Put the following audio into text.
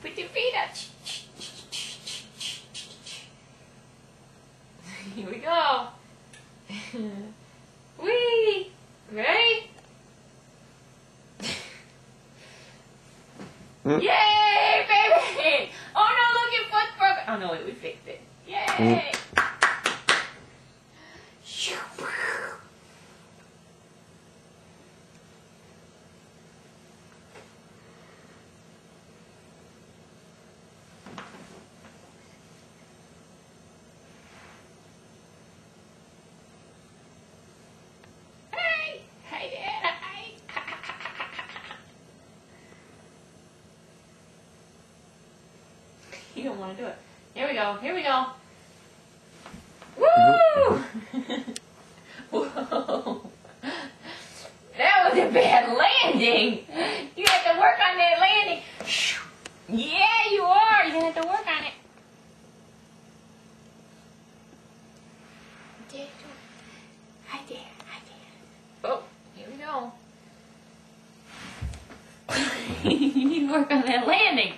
Put your feet up. Here we go. Whee! Ready? Yay, baby! Oh no, look, your foot's broken. Oh no, wait, we fixed it. Yay! Hey! Hey, Dad! Hey! You don't want to do it. Here we go. Here we go. Woo! Whoa! That was a bad landing. You have to work on that landing. Yeah, you are. You have to work on it. Hi, Dad. Hi, Dad. Oh, here we go. You need to work on that landing.